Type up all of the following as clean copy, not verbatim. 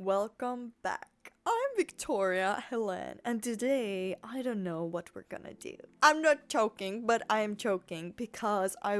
Welcome back. I'm Victoria Helen, and today I don't know what we're gonna do. I'm not joking, but I am joking because I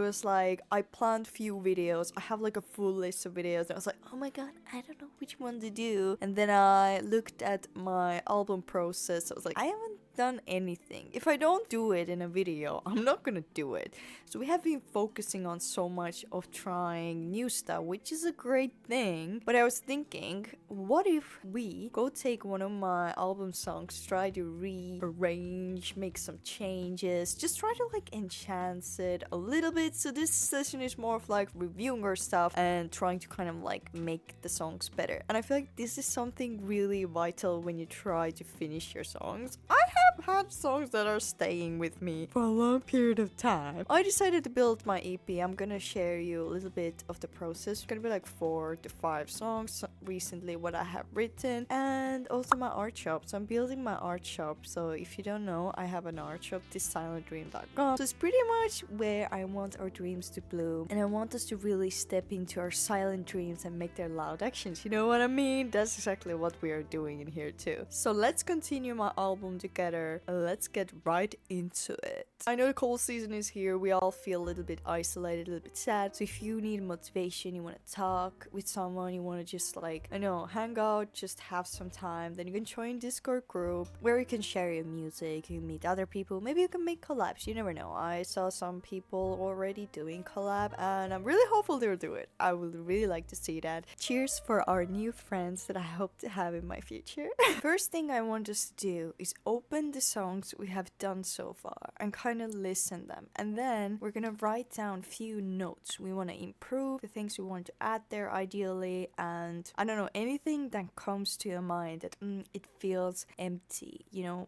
planned few videos. I have like a full list of videos, and I was like, oh my god, I don't know which one to do. And then I looked at my album process. I was like, I haven't done anything. If I don't do it in a video, I'm not gonna do it. So we have been focusing on so much of trying new stuff, which is a great thing. But I was thinking, what if we go take one of my album songs, try to rearrange, make some changes, just try to like enhance it a little bit. So this session is more of like reviewing our stuff and trying to kind of like make the songs better. And I feel like this is something really vital when you try to finish your songs. I have had songs that are staying with me for a long period of time. I decided to build my EP. I'm gonna share you a little bit of the process. It's gonna be like 4 to 5 songs recently what I have written, and also my art shop. So I'm building my art shop. So if you don't know, I have an art shop, thissilentdream.com. So it's pretty much where I want our dreams to bloom, and I want us to really step into our silent dreams and make their loud actions. You know what I mean? That's exactly what we are doing in here too. So let's continue my album together. Let's get right into it. I know the cold season is here. We all feel a little bit isolated, a little bit sad. So if you need motivation, you want to talk with someone, you want to just like, hang out, just have some time, then you can join Discord group where you can share your music, you meet other people, maybe you can make collabs, you never know. I saw some people already doing collab and I'm really hopeful they'll do it. I would really like to see that. Cheers for our new friends that I hope to have in my future. First thing I want us to do is open the songs we have done so far and kind of listen them, and then we're gonna write down few notes we want to improve, the things we want to add there ideally, and I don't know, anything that comes to your mind that it feels empty.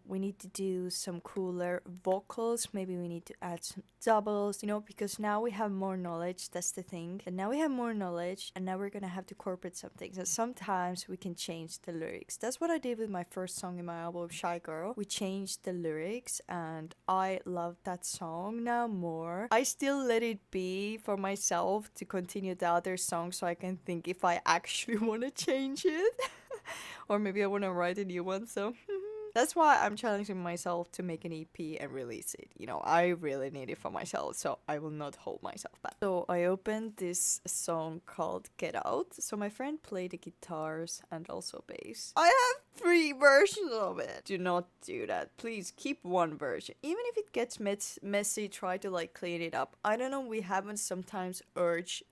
We need to do some cooler vocals, maybe we need to add some doubles, because now we have more knowledge. That's the thing, and now we have more knowledge, and now we're gonna have to incorporate some things, and sometimes we can change the lyrics. That's what I did with my first song in my album, Shy Girl. We changed the lyrics and I love that song now more. I still let it be for myself to continue the other song so I can think if I actually want to change it or maybe I want to write a new one. So that's why I'm challenging myself to make an EP and release it. I really need it for myself, so I will not hold myself back. So I opened this song called Get Out. So my friend played the guitars and also bass. I have 3 versions of it. Do not do that. Please keep one version. Even if it gets messy, try to like clean it up. I don't know, we haven't sometimes urge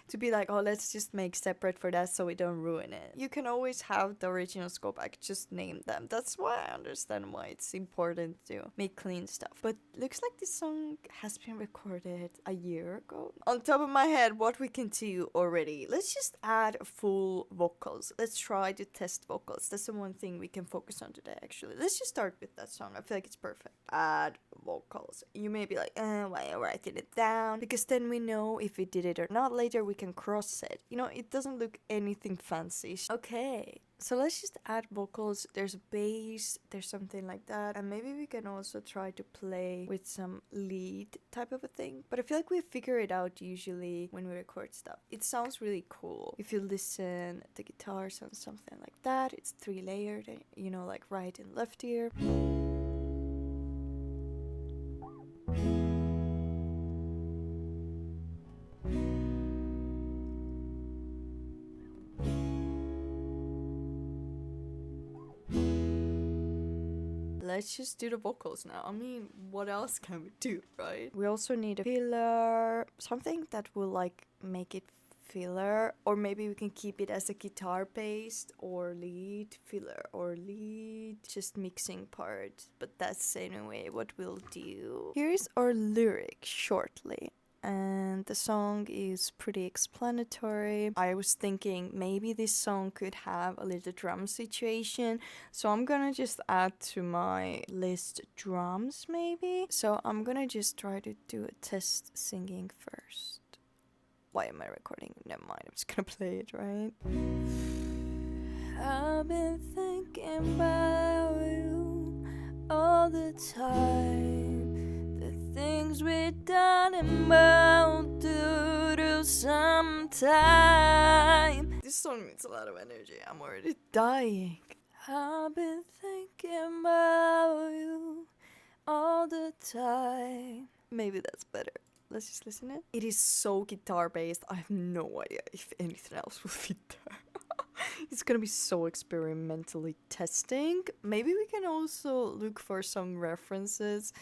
to be like, oh, let's just make separate for that so we don't ruin it. You can always have the originals go back, just name them. That's why I understand why it's important to make clean stuff. But looks like this song has been recorded a year ago. On top of my head, what we can do already, let's just add full vocals. Let's try to test vocals. That's the one thing we can focus on today, actually. Let's just start with that song. I feel like it's perfect. Add vocals. You may be like, why are you writing it down? Because then we know if we did it or not. Later we can cross it. It doesn't look anything fancy. Okay, so let's just add vocals. There's a bass, there's something like that, and maybe we can also try to play with some lead type of a thing. But I feel like we figure it out usually when we record stuff. It sounds really cool. If you listen, the guitar sounds something like that. It's 3 layered, like right and left ear. Let's just do the vocals now. I mean, what else can we do, right? We also need a filler, something that will like make it filler, or maybe we can keep it as a guitar based or lead, filler or lead, just mixing part. But that's anyway what we'll do. Here's our lyric shortly. And the song is pretty explanatory. I was thinking maybe this song could have a little drum situation, so I'm gonna just add to my list drums maybe. So I'm gonna just try to do a test singing first. Why am I recording? Never mind, I'm just gonna play it, right? I've been thinking about you all the time. Things we done and bound to do sometime. This song needs a lot of energy. I'm already dying. I've been thinking about you all the time. Maybe that's better. Let's just listen it. It is so guitar based. I have no idea if anything else will fit there. It's gonna be so experimentally testing. Maybe we can also look for some references,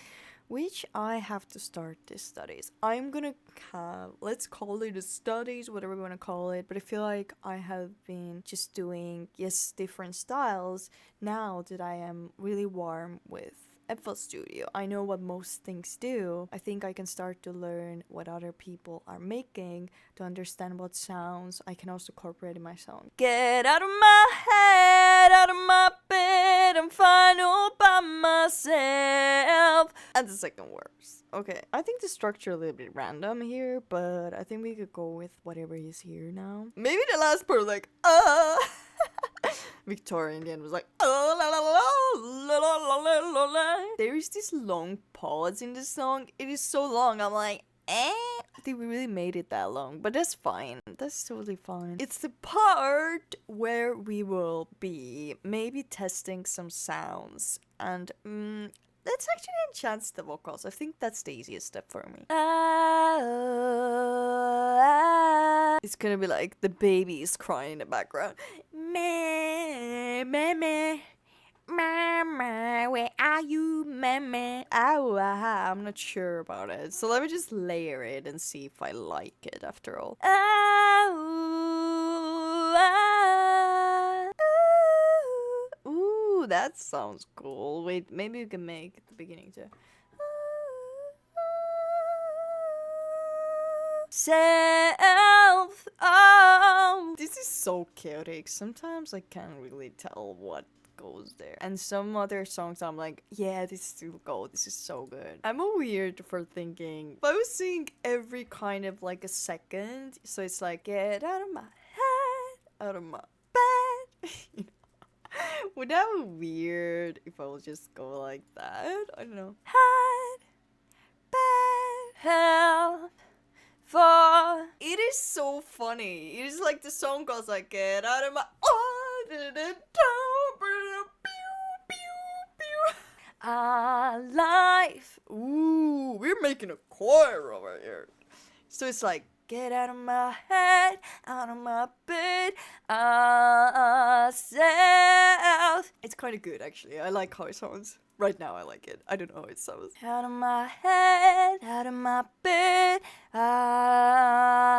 which I have to start the studies. I'm gonna have, let's call it the studies, whatever we wanna call it, but I feel like I have been just doing, yes, different styles now that I am really warm with FL Studio. I know what most things do. I think I can start to learn what other people are making to understand what sounds I can also incorporate in my song. Get out of my head, out of my bed, I'm fine all by myself. And the second verse. Okay, I think the structure a little bit random here, but I think we could go with whatever is here now. Maybe the last part, like, Victoria in the end was like, oh, la, la, la, la, la, la, la, la. There is this long pause in the song. It is so long. I'm like, I think we really made it that long, but that's fine. That's totally fine. It's the part where we will be maybe testing some sounds and let's actually enhance the vocals. I think that's the easiest step for me. It's gonna be like the baby is crying in the background. Meh, meh, meh. Mama, where are you, mama? Ow, aha, I'm not sure about it. So let me just layer it and see if I like it after all. Ooh, that sounds cool. Wait, maybe you can make the beginning too. Self, oh. This is so chaotic. Sometimes I can't really tell what goes there. And some other songs I'm like, yeah, this will go. This is so good. I'm a weird for thinking. But I was sing every kind of like a second. So it's like, get out of my head, out of my bed. You know? Would that be weird if I would just go like that? I don't know. Head, bed, help. For it is so funny. It is like the song goes like, get out of my life. Ooh, we're making a choir over here. So it's like, get out of my head, out of my bed, self. It's kind of good actually. I like how it sounds. Right now I like it. I don't know how it sounds. Out of my head, out of my bed,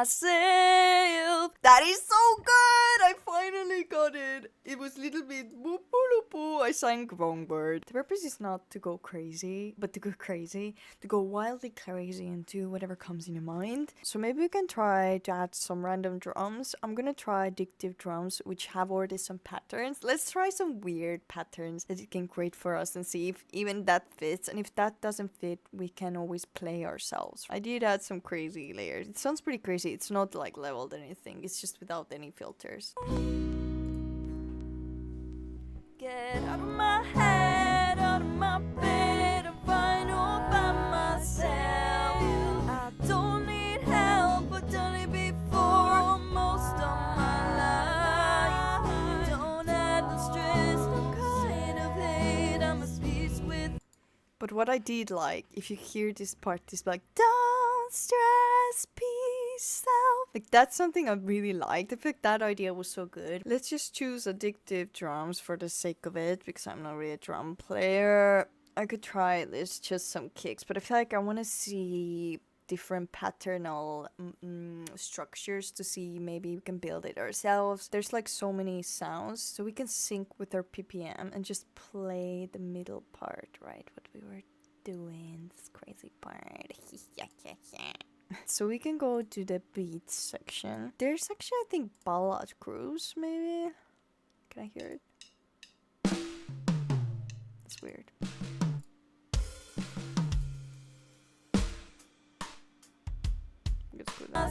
self. That is so good! I finally got it. It was a little bit boo boo boo. I sang wrong word. The purpose is not to go crazy, but to go crazy, to go wildly crazy and do whatever comes in your mind. So maybe we can try to add some random drums. I'm gonna try addictive drums, which have already some patterns. Let's try some weird patterns that it can create for us and see if even that fits. And if that doesn't fit, we can always play ourselves. I did add some crazy layers. It sounds pretty crazy. It's not like leveled or anything. It's just without any filters. Get out of my head, out of my bed, I'm fine all by myself. I don't need help, but done it before most of my life. Don't have no stress, no kind of hate, I'm at peace with. But what I did like, if you hear this part, it's like, don't stress, peace, self. Like, that's something I really liked. I feel like that idea was so good. Let's just choose addictive drums for the sake of it, because I'm not really a drum player. I could try this, just some kicks, but I feel like I want to see different patternal structures to see maybe we can build it ourselves. There's like so many sounds, so we can sync with our ppm and just play the middle part, right? What we were doing, this crazy part. So we can go to the beats section. There's actually, I think, ballad cruise, maybe. Can I hear it? It's weird. I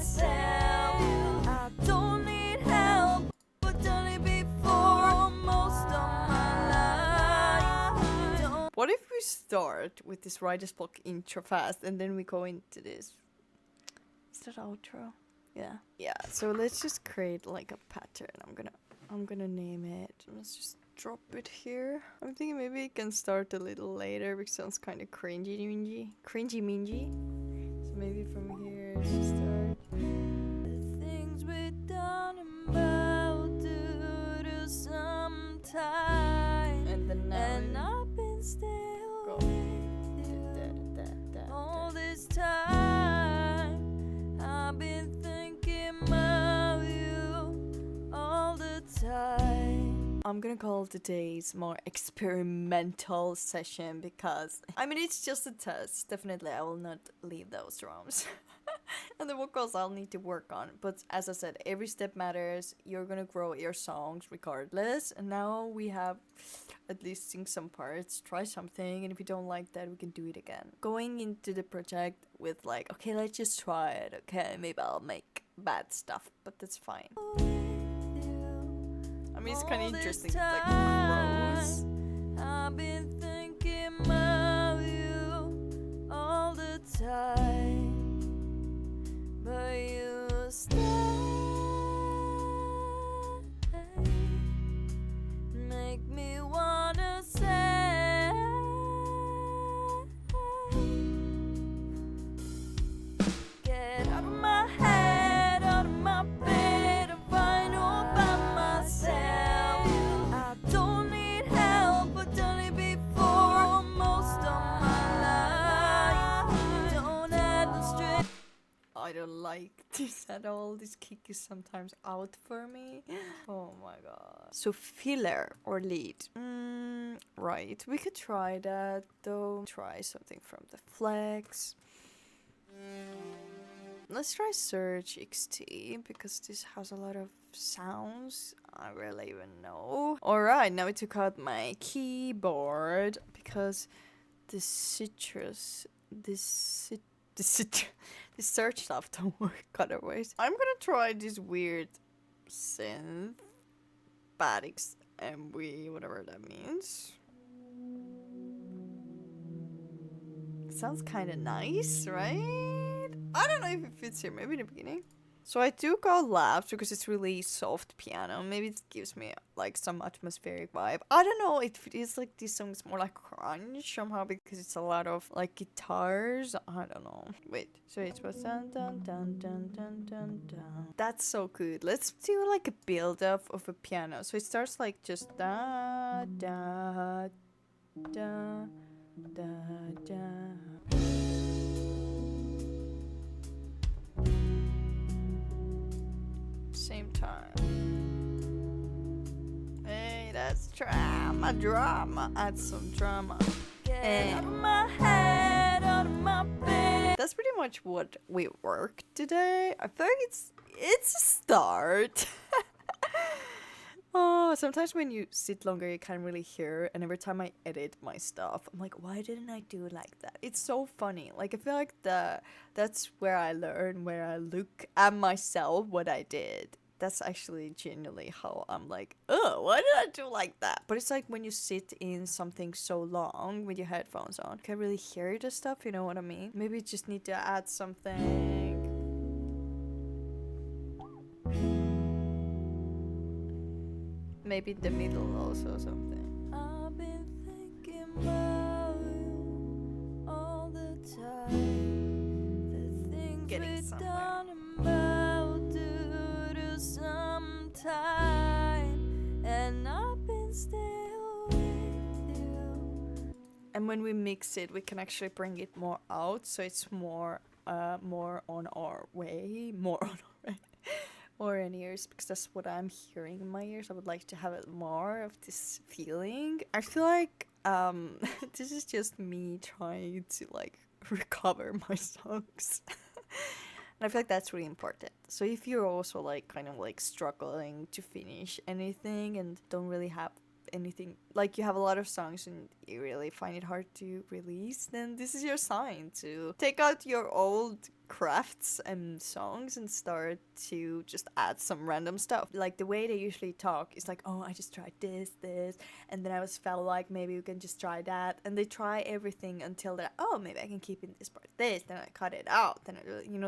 don't need help, but done it before most of my life. What if we start with this writer's block intro fast and then we go into this? Is that outro? Yeah, so let's just create like a pattern. I'm gonna name it. Let's just drop it here. I'm thinking maybe it can start a little later, which sounds kind of cringy mingy. So maybe from here it's just start. The things we done about to some time, and then now and I've been still with you all this time. I've been thinking about you all the time. I'm gonna call today's more experimental session because I mean it's just a test. Definitely I will not leave those drums. And the vocals I'll need to work on. But as I said, every step matters. You're gonna grow your songs regardless. And now we have at least sing some parts, try something, and if you don't like that, we can do it again. Going into the project with like, okay, let's just try it. Okay, maybe I'll make bad stuff, but that's fine. I mean, it's kind of interesting. It's like grows. I've been thinking about you all the time, but you stay, make me wanna say, get out of my head, out of my bed, and find all by myself. I don't need help, but done it before most of my life. Don't add no stress. I don't like this at all. This kick is sometimes out for me. Oh my god. So filler or lead. Right. We could try that though. Try something from the flex. Let's try Search XT because this has a lot of sounds I really even know. Alright, now I took out my keyboard because the search stuff don't work otherwise. I'm gonna try this weird synth Badix MV, whatever that means. Sounds kind of nice, right? I don't know if it fits here, maybe in the beginning. So I do go loud because it's really soft piano. Maybe it gives me like some atmospheric vibe. I don't know, it feels like this song is more like crunch somehow because it's a lot of like guitars. I don't know. Wait, so it was dun dun dun dun dun dun dun. That's so good. Let's do like a build up of a piano. So it starts like just da da da da da. Same time. Hey, that's drama. Add some drama. Get out of my head, out of my bed. That's pretty much what we worked today. I feel like it's a start. Oh, sometimes when you sit longer, you can't really hear. And every time I edit my stuff, I'm like, why didn't I do it like that? It's so funny. Like, I feel like that's where I learn, where I look at myself, what I did. That's actually genuinely how I'm like, oh, why did I do like that? But it's like when you sit in something so long with your headphones on, you can't really hear the stuff, you know what I mean? Maybe you just need to add something. Maybe in the middle also something. I've been thinking about you all the time. The things we've done about to some time, and I've been still with you. And when we mix it, we can actually bring it more out, so it's more on our way, or in ears, because that's what I'm hearing in my ears. I would like to have it more of this feeling. I feel like this is just me trying to like recover my songs. And I feel like that's really important. So if you're also like kind of like struggling to finish anything and don't really have anything, like you have a lot of songs and you really find it hard to release, then this is your sign to take out your old crafts and songs and start to just add some random stuff. Like the way they usually talk is like, oh, I just tried this, and then I was felt like maybe we can just try that, and they try everything until they're, oh, maybe I can keep in this part this, then I cut it out, then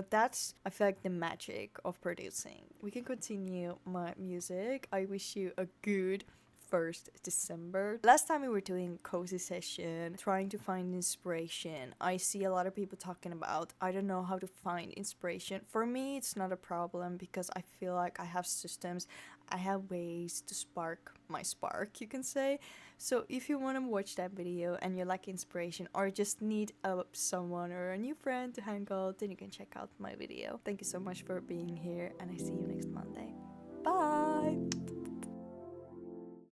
that's, I feel like, the magic of producing. We can continue my music. I wish you a good 1st December. Last time we were doing cozy session, trying to find inspiration. I see a lot of people talking about, I don't know how to find inspiration. For me, it's not a problem because I feel like I have systems, I have ways to spark my spark, you can say. So if you want to watch that video and you like inspiration or just need someone or a new friend to hang out, then you can check out my video. Thank you so much for being here, and I see you next Monday. Bye!